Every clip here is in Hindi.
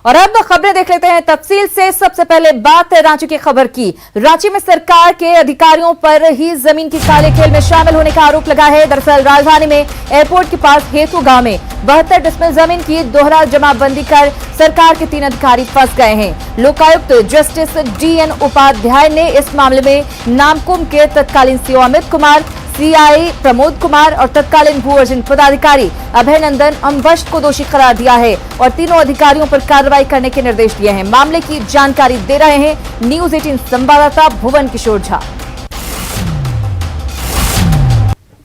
और अब खबरें देख लेते हैं तफसील से। सबसे पहले बात है रांची की खबर की। रांची में सरकार के अधिकारियों पर ही जमीन की काले खेल में शामिल होने का आरोप लगा है। दरअसल राजधानी में एयरपोर्ट के पास हेतु गांव में 72 डिसमिल जमीन की दोहरा जमाबंदी कर सरकार के 3 अधिकारी फंस गए हैं। लोकायुक्त जस्टिस DN उपाध्याय ने इस मामले में नामकुम के तत्कालीन सीओ अमित कुमार, CI प्रमोद कुमार और तत्कालीन भू अर्जन पदाधिकारी अभय नंदन अम्बष्ट को दोषी करार दिया है और तीनों अधिकारियों पर कार्रवाई करने के निर्देश दिए हैं। मामले की जानकारी दे रहे हैं न्यूज 18 संवाददाता भुवन किशोर झा।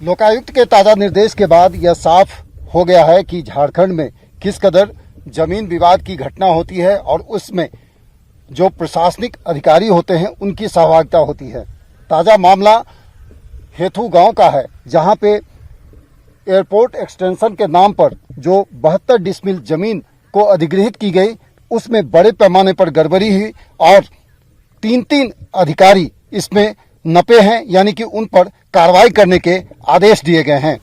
लोकायुक्त के ताजा निर्देश के बाद यह साफ हो गया है कि झारखंड में किस कदर जमीन विवाद की घटना होती है और उसमें जो प्रशासनिक अधिकारी होते हैं उनकी सहभागिता होती है। ताजा मामला हेतु गांव का है, जहां पे एयरपोर्ट एक्सटेंशन के नाम पर जो 72 डिसमिल जमीन को अधिग्रहित की गई, उसमें बड़े पैमाने पर गड़बड़ी हुई और 3 अधिकारी इसमें नपे हैं, यानी कि उन पर कार्रवाई करने के आदेश दिए गए हैं।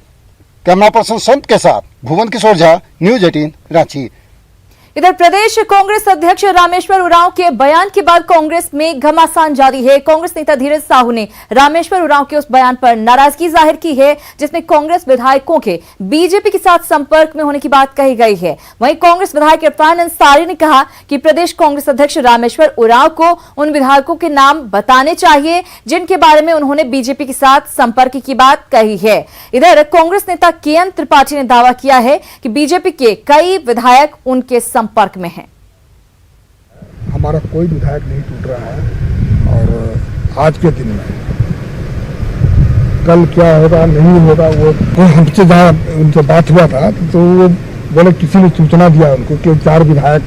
कैमरा पर्सन संत के साथ भुवन किशोर झा, न्यूज 18 रांची। इधर प्रदेश कांग्रेस अध्यक्ष रामेश्वर उरांव के बयान के बाद कांग्रेस में घमासान जारी है। कांग्रेस नेता धीरज साहू ने रामेश्वर उरांव के उस बयान पर नाराजगी जाहिर की है जिसमें कांग्रेस विधायकों के बीजेपी के साथ संपर्क में होने की बात कही गई है। वहीं कांग्रेस विधायक इरफान अंसारी ने कहा कि प्रदेश कांग्रेस अध्यक्ष रामेश्वर उरांव को उन विधायकों के नाम बताने चाहिए जिनके बारे में उन्होंने बीजेपी के साथ संपर्क की बात कही है। इधर कांग्रेस नेता KN त्रिपाठी ने दावा किया है कि बीजेपी के कई विधायक उनके संपर्क में है। हमारा कोई विधायक नहीं टूट रहा है और आज के दिन में कल क्या होगा नहीं होगा वो हमसे जहाँ उनसे बात हुआ था तो वो बोले किसी ने सूचना दिया उनको कि 4 विधायक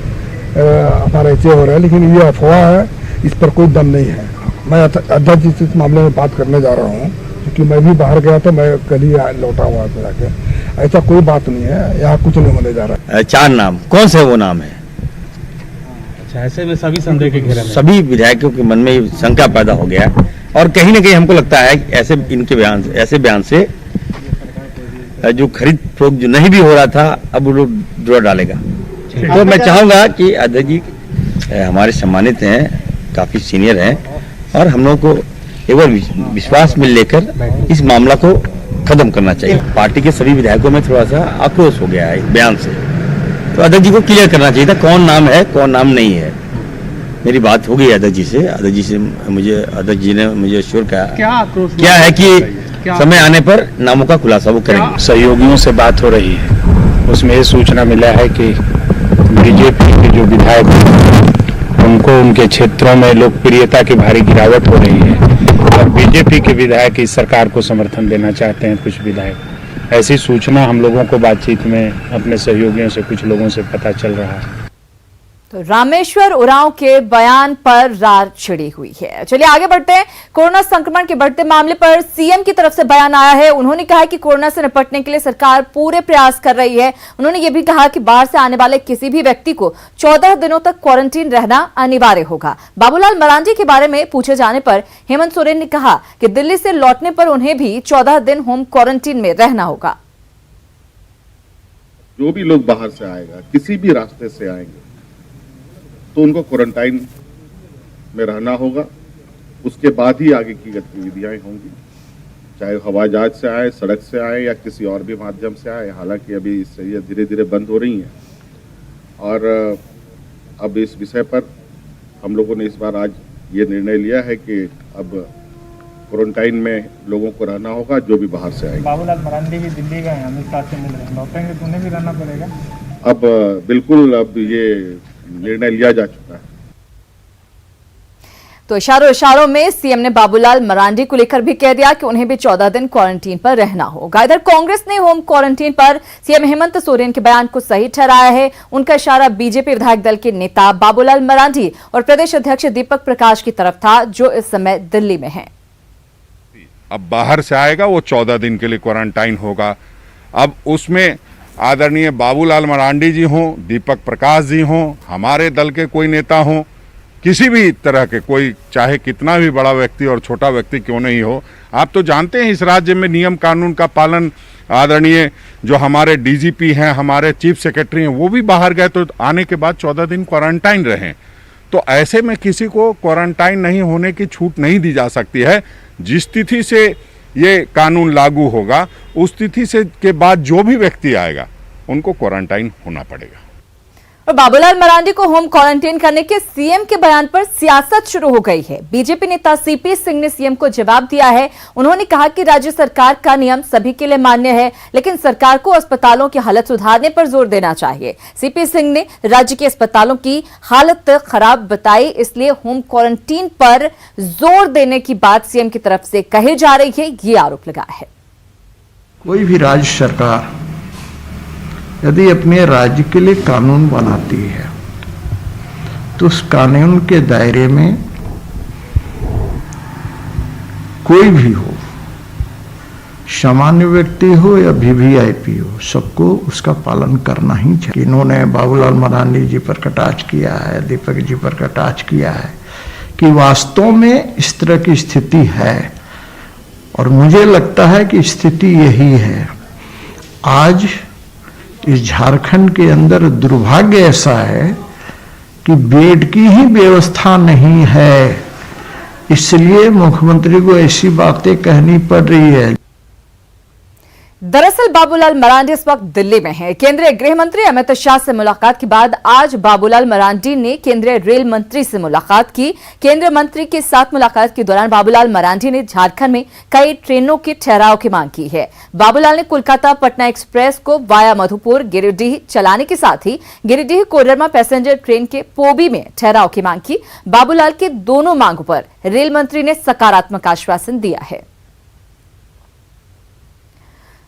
हमारे ऐसे हो रहे हैं, लेकिन ये अफवाह है, इस पर कोई दम नहीं है। मैं अध्यक्ष जी से इस मामले में बात करने जा रहा हूँ क्योंकि मैं भी बाहर गया था, मैं कल ही लौटा हुआ जाके। ऐसा कोई बात नहीं है, यहाँ कुछ नहीं होने जा रहा है। 4 नाम कौन से वो नाम है? अच्छा, ऐसे में सभी संदेह के घेरे में सभी विधायकों के मन में शंका पैदा हो गया और कहीं ना कहीं हमको लगता है ऐसे इनके बयान से जो खरीद फरोख्त जो नहीं भी हो रहा था अब वो लोग जोड़ डालेगा। तो मैं चाहूंगा कि अध्यक्ष जी हमारे सम्मानित हैं, काफी सीनियर हैं और हम लोग को एक बार विश्वास में लेकर इस मामला को खत्म करना चाहिए। पार्टी के सभी विधायकों में थोड़ा सा आक्रोश हो गया है बयान से, तो अध्यक्ष जी को क्लियर करना चाहिए था कौन नाम है कौन नाम नहीं है। मेरी बात हो गई अध्यक्ष जी से मुझे अध्यक्ष जी ने मुझे अश्योर क्या है कि समय आने पर नामों का खुलासा वो करेंगे। सहयोगियों से बात हो रही है, उसमें ये सूचना मिला है कि बीजेपी के जो विधायक उनको उनके क्षेत्रों में लोकप्रियता की भारी गिरावट हो रही है और बीजेपी के विधायक इस सरकार को समर्थन देना चाहते हैं। कुछ विधायक ऐसी सूचना हम लोगों को बातचीत में अपने सहयोगियों से कुछ लोगों से पता चल रहा है। तो रामेश्वर उरांव के बयान पर रार छिड़ी हुई है। चलिए आगे बढ़ते हैं। कोरोना संक्रमण के बढ़ते मामले पर CM की तरफ से बयान आया है। उन्होंने कहा कि कोरोना से निपटने के लिए सरकार पूरे प्रयास कर रही है। उन्होंने ये भी कहा कि बाहर से आने वाले किसी भी व्यक्ति को 14 दिनों तक क्वारंटीन रहना अनिवार्य होगा। बाबूलाल मरांडी के बारे में पूछे जाने पर हेमंत सोरेन ने कहा कि दिल्ली से लौटने पर उन्हें भी 14 दिन होम क्वारंटीन में रहना होगा। जो भी लोग बाहर से आएगा, किसी भी रास्ते से आएंगे तो उनको क्वारंटाइन में रहना होगा। उसके बाद ही आगे की गतिविधियां होंगी, चाहे हवाई जहाज से आए, सड़क से आए या किसी और भी माध्यम से आए। हालांकि अभी ये धीरे धीरे बंद हो रही हैं और अब इस विषय पर हम लोगों ने इस बार आज ये निर्णय लिया है कि अब क्वारंटाइन में लोगों को रहना होगा जो भी बाहर से आएंगे। बाबूलाल मरांडी भी दिल्ली गए, अमित शाह से मिल रहे हैं, लौटेंगे तो उन्हें भी रहना पड़ेगा। अब बिल्कुल अब ये निर्णय लिया जा चुका है। तो इशारों में CM ने बाबूलाल मरांडी को लेकर भी कह दिया कि उन्हें भी 14 दिन क्वारंटीन पर रहना होगा। इधर कांग्रेस ने होम क्वारंटीन पर CM हेमंत सोरेन के बयान को सही ठहराया है। उनका इशारा बीजेपी विधायक दल के नेता बाबूलाल मरांडी और प्रदेश अध्यक्ष दीपक प्रकाश की तरफ था, जो इस समय दिल्ली में है। अब बाहर से आएगा वो 14 दिन के लिए क्वारंटाइन होगा। अब उसमें आदरणीय बाबूलाल मरांडी जी हों, दीपक प्रकाश जी हों, हमारे दल के कोई नेता हों, किसी भी तरह के कोई, चाहे कितना भी बड़ा व्यक्ति और छोटा व्यक्ति क्यों नहीं हो, आप तो जानते हैं इस राज्य में नियम कानून का पालन आदरणीय जो हमारे डीजीपी हैं, हमारे चीफ सेक्रेटरी हैं, वो भी बाहर गए तो आने के बाद 14 दिन क्वारंटाइन रहे। तो ऐसे में किसी को क्वारंटाइन नहीं होने की छूट नहीं दी जा सकती है। जिस तिथि से ये कानून लागू होगा उस तिथि से के बाद जो भी व्यक्ति आएगा उनको क्वारंटाइन होना पड़ेगा। और बाबूलाल मरांडी को होम क्वारंटाइन करने के सीएम के बयान पर सियासत शुरू हो गई है। बीजेपी नेता सीपी सिंह ने सीएम को जवाब दिया है। उन्होंने कहा कि राज्य सरकार का नियम सभी के लिए मान्य है, लेकिन सरकार को अस्पतालों की हालत सुधारने पर जोर देना चाहिए। सीपी सिंह ने राज्य के अस्पतालों की हालत खराब बताई, इसलिए होम क्वारंटीन पर जोर देने की बात सीएम की तरफ से कही जा रही है, ये आरोप लगाया है। कोई भी राज्य सरकार यदि अपने राज्य के लिए कानून बनाती है तो उस कानून के दायरे में कोई भी हो, सामान्य व्यक्ति हो या वीवीआईपी हो, सबको उसका पालन करना ही चाहिए। इन्होंने बाबूलाल मरांडी जी पर कटाक्ष किया है, दीपक जी पर कटाक्ष किया है कि वास्तव में इस तरह की स्थिति है, और मुझे लगता है कि स्थिति यही है। आज इस झारखंड के अंदर दुर्भाग्य ऐसा है कि बेड की ही व्यवस्था नहीं है, इसलिए मुख्यमंत्री को ऐसी बातें कहनी पड़ रही है। दरअसल बाबूलाल मरांडी इस वक्त दिल्ली में हैं। केंद्रीय गृह मंत्री अमित शाह से मुलाकात के बाद आज बाबूलाल मरांडी ने केंद्रीय रेल मंत्री से मुलाकात की। केंद्रीय मंत्री के साथ मुलाकात के दौरान बाबूलाल मरांडी ने झारखंड में कई ट्रेनों के ठहराव की मांग की है। बाबूलाल ने कोलकाता पटना एक्सप्रेस को वाया मधुपुर गिरिडीह चलाने के साथ ही गिरिडीह कोडरमा पैसेंजर ट्रेन के पोबी में ठहराव की मांग की। बाबूलाल के दोनों मांगों पर रेल मंत्री ने सकारात्मक आश्वासन दिया है।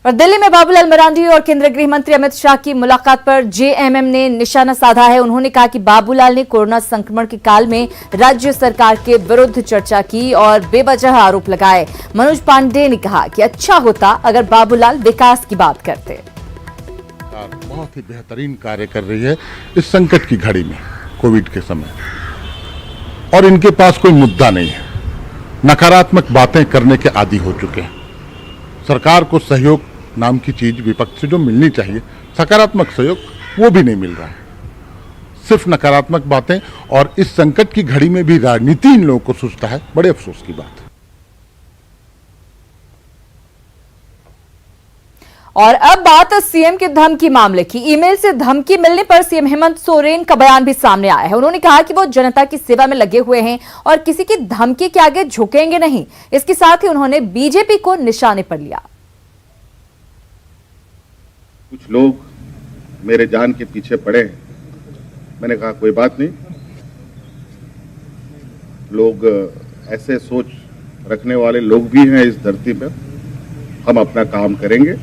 और दिल्ली में बाबूलाल मरांडी और केंद्रीय गृह मंत्री अमित शाह की मुलाकात पर जेएमएम ने निशाना साधा है। उन्होंने कहा कि बाबूलाल ने कोरोना संक्रमण के काल में राज्य सरकार के विरुद्ध चर्चा की और बेवजह आरोप लगाए। मनोज पांडे ने कहा कि अच्छा होता अगर बाबूलाल विकास की बात करते। बहुत ही बेहतरीन कार्य कर रही है इस संकट की घड़ी में, कोविड के समय, और इनके पास कोई मुद्दा नहीं है। नकारात्मक बातें करने के आदी हो चुके हैं। सरकार को सहयोग नाम की चीज विपक्ष से जो मिलनी चाहिए, सकारात्मक सहयोग, वो भी नहीं मिल रहा है, सिर्फ नकारात्मक बातें। और इस संकट की घड़ी में भी राजनीति इन लोगों को सूझता है, बड़े अफसोस की बात है। और अब बात सीएम के धमकी मामले की। ईमेल से धमकी मिलने पर सीएम हेमंत सोरेन का बयान भी सामने आया है। उन्होंने कहा कि वो जनता की सेवा में लगे हुए हैं और किसी की धमकी के आगे झुकेंगे नहीं। इसके साथ ही उन्होंने बीजेपी को निशाने पर लिया। कुछ लोग मेरे जान के पीछे पड़े हैं। मैंने कहा कोई बात नहीं, लोग ऐसे सोच रखने वाले लोग भी हैं इस धरती पर। हम अपना काम करेंगे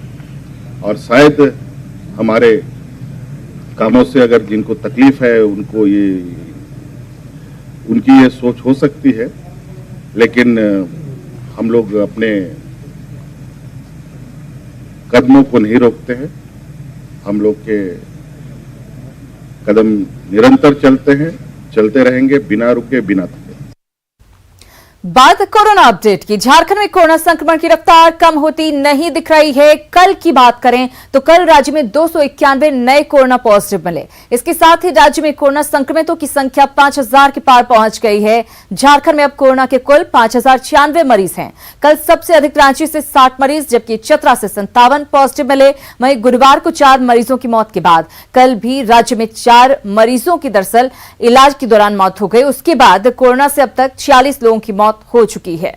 और शायद हमारे कामों से अगर जिनको तकलीफ है उनको उनकी ये सोच हो सकती है, लेकिन हम लोग अपने कदमों को नहीं रोकते हैं। हम लोग के कदम निरंतर चलते हैं, चलते रहेंगे, बिना रुके बिना थके। बात कोरोना अपडेट की। झारखंड में कोरोना संक्रमण की रफ्तार कम होती नहीं दिख रही है। कल की बात करें तो कल राज्य में 291 नए कोरोना पॉजिटिव मिले। इसके साथ ही राज्य में कोरोना संक्रमितों की संख्या 5000 के पार पहुंच गई है। झारखंड में अब कोरोना के कुल 5096 मरीज हैं। कल सबसे अधिक रांची से 60 मरीज, जबकि चतरा से 57 पॉजिटिव मिले। वहीं गुरुवार को 4 मरीजों की मौत के बाद कल भी राज्य में 4 मरीजों की दरअसल इलाज के दौरान मौत हो गई। उसके बाद कोरोना से अब तक 46 लोगों की मौत हो चुकी है।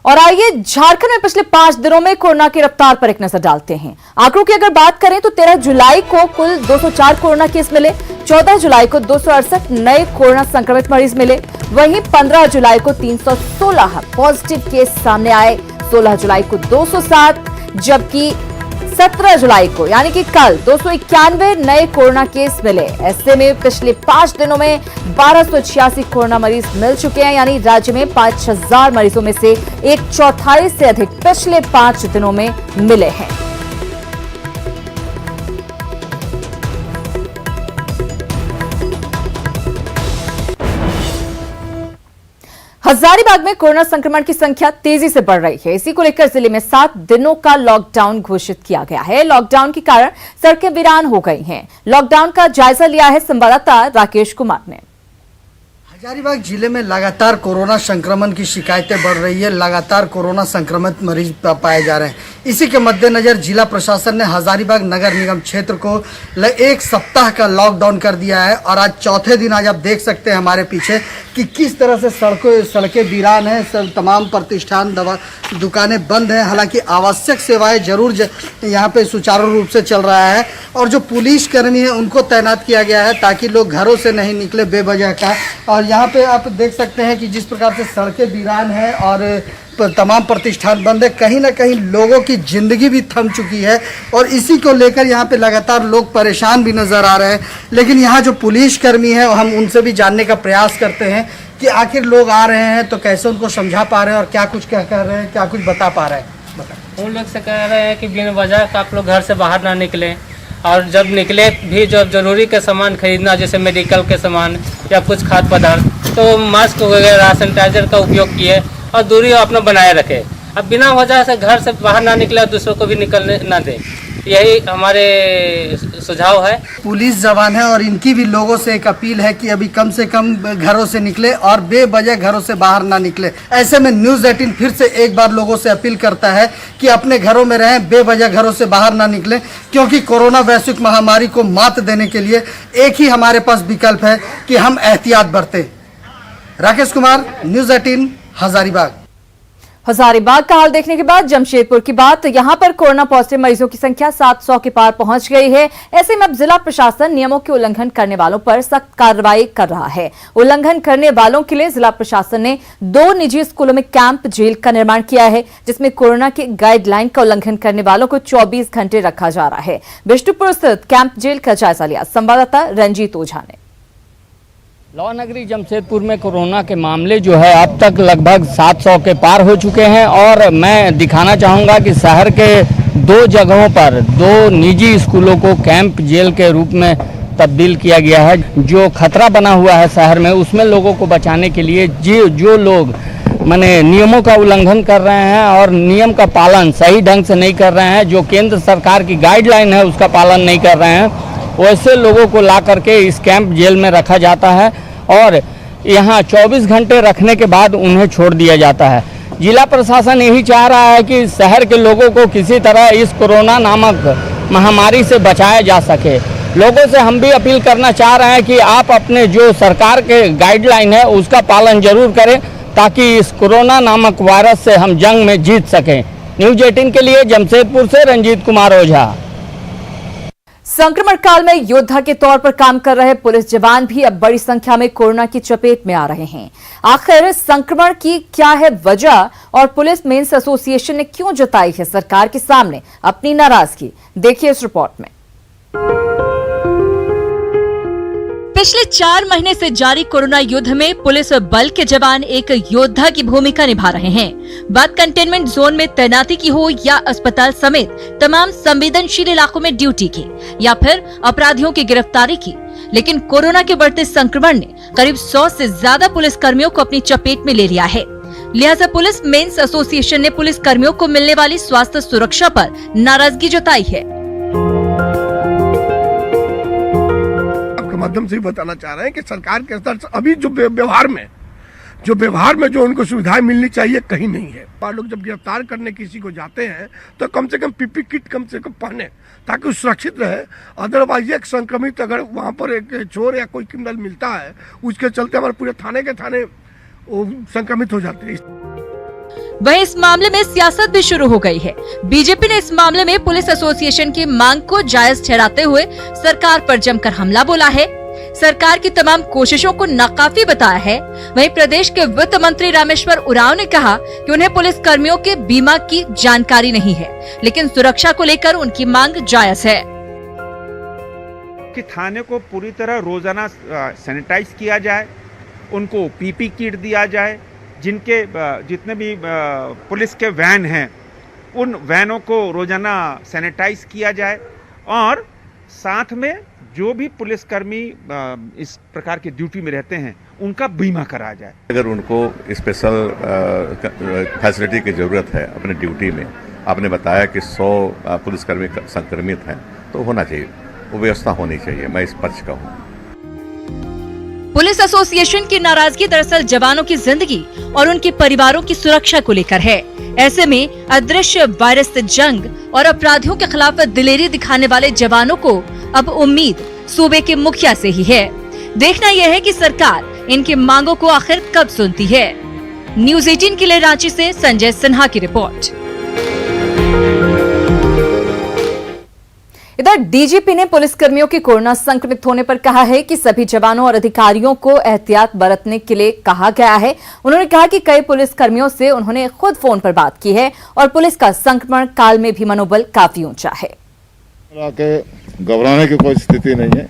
और आइए झारखंड में पिछले 5 दिनों में कोरोना की रफ्तार पर एक नजर डालते हैं। आंकड़ों की अगर बात करें तो 13 जुलाई को कुल 204 कोरोना केस मिले। 14 जुलाई को 268 नए कोरोना संक्रमित मरीज मिले। वहीं 15 जुलाई को 316 पॉजिटिव केस सामने आए। 16 जुलाई को 207, जबकि 17 जुलाई को यानी कि कल 291 नए कोरोना केस मिले। ऐसे में पिछले 5 दिनों में 1286 कोरोना मरीज मिल चुके हैं। यानी राज्य में 5000 मरीजों में से 1/4 से अधिक पिछले 5 दिनों में मिले हैं। हजारीबाग में कोरोना संक्रमण की संख्या तेजी से बढ़ रही है। इसी को लेकर जिले में 7 दिनों का लॉकडाउन घोषित किया गया है। लॉकडाउन के कारण सड़कें वीरान हो गई हैं। लॉकडाउन का जायजा लिया है संवाददाता राकेश कुमार ने। हजारीबाग जिले में लगातार कोरोना संक्रमण की शिकायतें बढ़ रही है। लगातार कोरोना संक्रमित मरीज पाए जा रहे हैं। इसी के मद्देनजर जिला प्रशासन ने हजारीबाग नगर निगम क्षेत्र को 1 सप्ताह का लॉकडाउन कर दिया है और आज चौथे दिन आज आप देख सकते हैं हमारे पीछे कि किस तरह से सड़कें वीरान हैं। सब तमाम प्रतिष्ठान दुकानें बंद हैं। हालांकि आवश्यक सेवाएं जरूर यहाँ पे सुचारू रूप से चल रहा है और जो पुलिसकर्मी है उनको तैनात किया गया है ताकि लोग घरों से नहीं निकले बेवजह का। और यहाँ पे आप देख सकते हैं कि जिस प्रकार से सड़कें वीरान हैं और तमाम प्रतिष्ठान बंद है, कहीं ना कहीं लोगों की जिंदगी भी थम चुकी है और इसी को लेकर यहाँ पे लगातार लोग परेशान भी नजर आ रहे हैं। लेकिन यहाँ जो पुलिसकर्मी है हम उनसे भी जानने का प्रयास करते हैं कि आखिर लोग आ रहे हैं तो कैसे उनको समझा पा रहे हैं और क्या कुछ कह कर रहे हैं, क्या कुछ बता पा रहे हैं। उन लोग से कह रहे हैं कि बिना वजह आप लोग घर से बाहर ना निकलें और जब निकले भी जब जरूरी के सामान खरीदना जैसे मेडिकल के सामान या कुछ खाद्य पदार्थ तो मास्क वगैरह सैनिटाइजर का उपयोग किए और दूरी अपना बनाए रखे। अब बिना वजह से घर से बाहर ना निकले दूसरों को भी निकलने ना दें, यही हमारे सुझाव है। पुलिस जवान है और इनकी भी लोगों से एक अपील है कि अभी कम से कम घरों से निकले और बेवजह घरों से बाहर ना निकले। ऐसे में न्यूज़ 18 फिर से एक बार लोगों से अपील करता है कि अपने घरों में रहें, बेवजह घरों से बाहर ना निकले, क्योंकि कोरोना वैश्विक महामारी को मात देने के लिए एक ही हमारे पास विकल्प है कि हम एहतियात बरतें। राकेश कुमार, न्यूज़ 18 हजारीबाग। हजारीबाग का हाल देखने के बाद जमशेदपुर की बात। यहां पर कोरोना पॉजिटिव मरीजों की संख्या 700 के पार पहुंच गई है। ऐसे में अब जिला प्रशासन नियमों के उल्लंघन करने वालों पर सख्त कार्रवाई कर रहा है। उल्लंघन करने वालों के लिए जिला प्रशासन ने 2 निजी स्कूलों में कैंप जेल का निर्माण किया है, जिसमें कोरोना के गाइडलाइन का उल्लंघन करने वालों को 24 घंटे रखा जा रहा है। बिष्टुपुर स्थित कैंप जेल का जायजा लिया संवाददाता रंजीत ओझा ने। लॉ नगरी जमशेदपुर में कोरोना के मामले जो है अब तक लगभग 700 के पार हो चुके हैं और मैं दिखाना चाहूँगा कि शहर के 2 जगहों पर 2 निजी स्कूलों को कैंप जेल के रूप में तब्दील किया गया है। जो खतरा बना हुआ है शहर में उसमें लोगों को बचाने के लिए जो लोग माने नियमों का उल्लंघन कर रहे हैं और नियम का पालन सही ढंग से नहीं कर रहे हैं, जो केंद्र सरकार की गाइडलाइन है उसका पालन नहीं कर रहे हैं, वैसे लोगों को ला करके इस कैंप जेल में रखा जाता है और यहाँ 24 घंटे रखने के बाद उन्हें छोड़ दिया जाता है। जिला प्रशासन यही चाह रहा है कि शहर के लोगों को किसी तरह इस कोरोना नामक महामारी से बचाया जा सके। लोगों से हम भी अपील करना चाह रहे हैं कि आप अपने जो सरकार के गाइडलाइन है उसका पालन जरूर करें ताकि इस कोरोना नामक वायरस से हम जंग में जीत सकें। न्यूज़ 18 के लिए जमशेदपुर से रंजीत कुमार ओझा। संक्रमण काल में योद्धा के तौर पर काम कर रहे पुलिस जवान भी अब बड़ी संख्या में कोरोना की चपेट में आ रहे हैं। आखिर संक्रमण की क्या है वजह और पुलिस मेंस एसोसिएशन ने क्यों जताई है सरकार के सामने अपनी नाराजगी, देखिए इस रिपोर्ट में। पिछले 4 महीने से जारी कोरोना युद्ध में पुलिस बल के जवान एक योद्धा की भूमिका निभा रहे हैं। बात कंटेनमेंट जोन में तैनाती की हो या अस्पताल समेत तमाम संवेदनशील इलाकों में ड्यूटी की या फिर अपराधियों की गिरफ्तारी की, लेकिन कोरोना के बढ़ते संक्रमण ने करीब 100 से ज्यादा पुलिस कर्मियों को अपनी चपेट में ले लिया है। लिहाजा पुलिस मेंस एसोसिएशन ने पुलिस कर्मियों को मिलने वाली स्वास्थ्य सुरक्षा पर नाराजगी जताई है। माध्यम से बताना चाह रहे हैं कि सरकार के स्तर से अभी जो व्यवहार में जो उनको सुविधाएं मिलनी चाहिए कहीं नहीं है। और लोग जब गिरफ्तार करने किसी को जाते हैं तो कम से कम पीपी किट कम से कम पहने ताकि वो सुरक्षित रहे। अदरवाइज एक संक्रमित अगर वहाँ पर एक चोर या कोई क्रिमिनल मिलता है उसके चलते हमारे पूरे थाने वो संक्रमित हो जाते हैं। वहीं इस मामले में सियासत भी शुरू हो गई है। बीजेपी ने इस मामले में पुलिस एसोसिएशन की मांग को जायज ठहराते हुए सरकार पर जमकर हमला बोला है। सरकार की तमाम कोशिशों को नाकाफी बताया है। वहीं प्रदेश के वित्त मंत्री रामेश्वर उरांव ने कहा कि उन्हें पुलिस कर्मियों के बीमा की जानकारी नहीं है, लेकिन सुरक्षा को लेकर उनकी मांग जायज है कि थाने को पूरी तरह रोजाना सैनिटाइज किया जाए, उनको पीपी किट दिया जाए, जिनके जितने भी पुलिस के वैन हैं उन वैनों को रोजाना सैनिटाइज किया जाए और साथ में जो भी पुलिसकर्मी इस प्रकार की ड्यूटी में रहते हैं उनका बीमा करा जाए। अगर उनको स्पेशल फैसिलिटी की ज़रूरत है अपने ड्यूटी में, आपने बताया कि 100 पुलिसकर्मी संक्रमित हैं, तो होना चाहिए, वो व्यवस्था होनी चाहिए। मैं इस पक्ष का हूँ। पुलिस एसोसिएशन की नाराजगी दरअसल जवानों की जिंदगी और उनके परिवारों की सुरक्षा को लेकर है। ऐसे में अदृश्य वायरस से जंग और अपराधियों के खिलाफ दिलेरी दिखाने वाले जवानों को अब उम्मीद सूबे के मुखिया से ही है। देखना यह है कि सरकार इनकी मांगों को आखिर कब सुनती है। न्यूज़ 18 के लिए रांची से संजय सिन्हा की रिपोर्ट। इधर डीजीपी ने पुलिसकर्मियों के कोरोना संक्रमित होने पर कहा है कि सभी जवानों और अधिकारियों को एहतियात बरतने के लिए कहा गया है। उन्होंने कहा कि कई पुलिसकर्मियों से उन्होंने खुद फोन पर बात की है और पुलिस का संक्रमण काल में भी मनोबल काफी ऊंचा है। घबराने की कोई स्थिति नहीं है।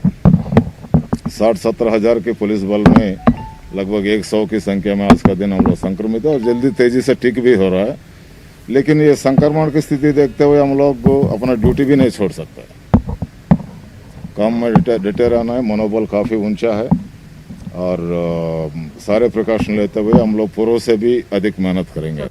60-70 हजार के पुलिस बल में लगभग 100 की संख्या में आज का दिन हम लोग संक्रमित है और जल्दी तेजी से ठीक भी हो रहा है। लेकिन ये संक्रमण की स्थिति देखते हुए हम लोग अपना ड्यूटी भी नहीं छोड़ सकते। काम में डटे रहना है, मनोबल काफ़ी ऊंचा है और सारे प्रिकॉशन लेते हुए हम लोग पूर्व से भी अधिक मेहनत करेंगे।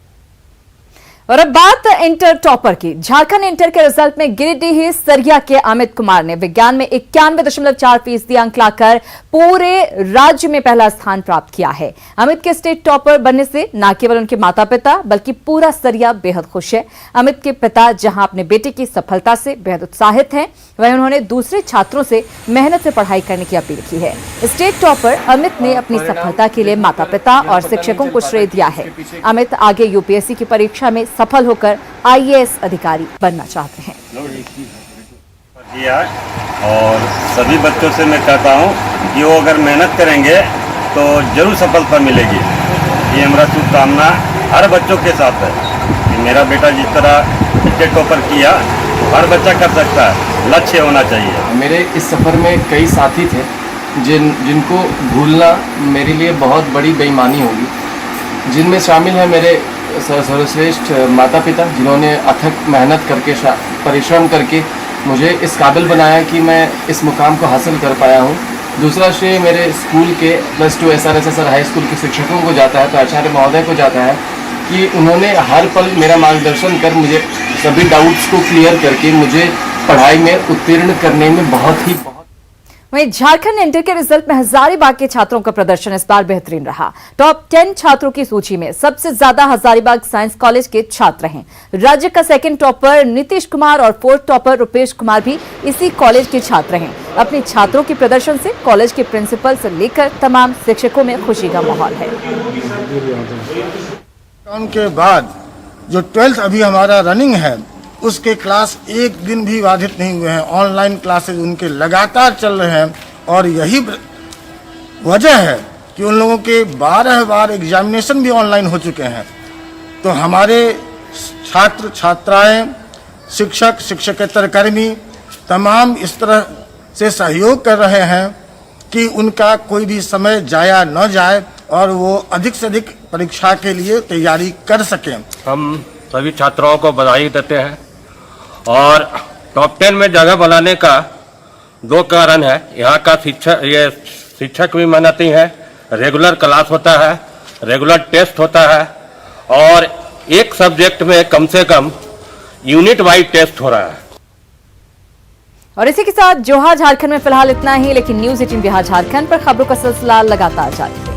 और अब बात इंटर टॉपर की। झारखंड इंटर के रिजल्ट में गिरिडीह सरिया के अमित कुमार ने विज्ञान में 91.4% अंक लाकर पूरे राज्य में पहला स्थान प्राप्त किया है। अमित के स्टेट टॉपर बनने से न केवल उनके माता पिता बल्कि पूरा सरिया बेहद खुश है। अमित के पिता जहां अपने बेटे की सफलता से बेहद उत्साहित हैं, वहीं उन्होंने दूसरे छात्रों से मेहनत से पढ़ाई करने की अपील की है। स्टेट टॉपर अमित ने अपनी सफलता के लिए माता पिता और शिक्षकों को श्रेय दिया है। अमित आगे यूपीएससी की परीक्षा में सफल होकर आईएएस अधिकारी बनना चाहते हैं। और सभी बच्चों से मैं कहता हूं कि वो अगर मेहनत करेंगे तो जरूर सफलता मिलेगी। ये हमारा शुभकामना हर बच्चों के साथ है कि मेरा बेटा जिस तरह स्टेट टॉपर किया हर बच्चा कर सकता है, लक्ष्य होना चाहिए। मेरे इस सफ़र में कई साथी थे जिनको भूलना मेरे लिए बहुत बड़ी बेईमानी होगी, जिनमें शामिल है मेरे सर्वश्रेष्ठ माता पिता जिन्होंने अथक मेहनत करके परिश्रम करके मुझे इस काबिल बनाया कि मैं इस मुकाम को हासिल कर पाया हूँ। दूसरा श्रेय मेरे स्कूल के +2 SRSSR हाई स्कूल के शिक्षकों को जाता है, प्राचार्य महोदय को जाता है कि उन्होंने हर पल मेरा मार्गदर्शन कर मुझे सभी डाउट्स को क्लियर करके मुझे पढ़ाई में उत्तीर्ण करने में बहुत वहीं झारखंड इंटर के रिजल्ट में हजारीबाग के छात्रों का प्रदर्शन इस बार बेहतरीन रहा। टॉप 10 छात्रों की सूची में सबसे ज्यादा हजारीबाग साइंस कॉलेज के छात्र हैं। राज्य का सेकंड टॉपर नीतीश कुमार और 4th टॉपर रुपेश कुमार भी इसी कॉलेज के छात्र हैं। अपने छात्रों के प्रदर्शन से कॉलेज के प्रिंसिपल से लेकर तमाम शिक्षकों में खुशी का माहौल है। उनके बाद जो 12th अभी हमारा रनिंग है उसके क्लास एक दिन भी बाधित नहीं हुए हैं। ऑनलाइन क्लासेज उनके लगातार चल रहे हैं और यही वजह है कि उन लोगों के 12 बार एग्जामिनेशन भी ऑनलाइन हो चुके हैं। तो हमारे छात्र छात्राएं, शिक्षक शिक्षकेतर कर्मी तमाम इस तरह से सहयोग कर रहे हैं कि उनका कोई भी समय जाया न जाए और वो अधिक से अधिक परीक्षा के लिए तैयारी कर सकें। हम सभी छात्राओं को बधाई देते हैं और टॉप 10 में जगह बनाने का 2 कारण है। यहाँ का शिक्षक भी मेहनती है, रेगुलर क्लास होता है, रेगुलर टेस्ट होता है और एक सब्जेक्ट में कम से कम यूनिट वाइज टेस्ट हो रहा है। और इसी के साथ जोहार झारखंड में फिलहाल इतना ही, लेकिन न्यूज़ 18 बिहार झारखंड पर खबरों का सिलसिला लगातार जारी है।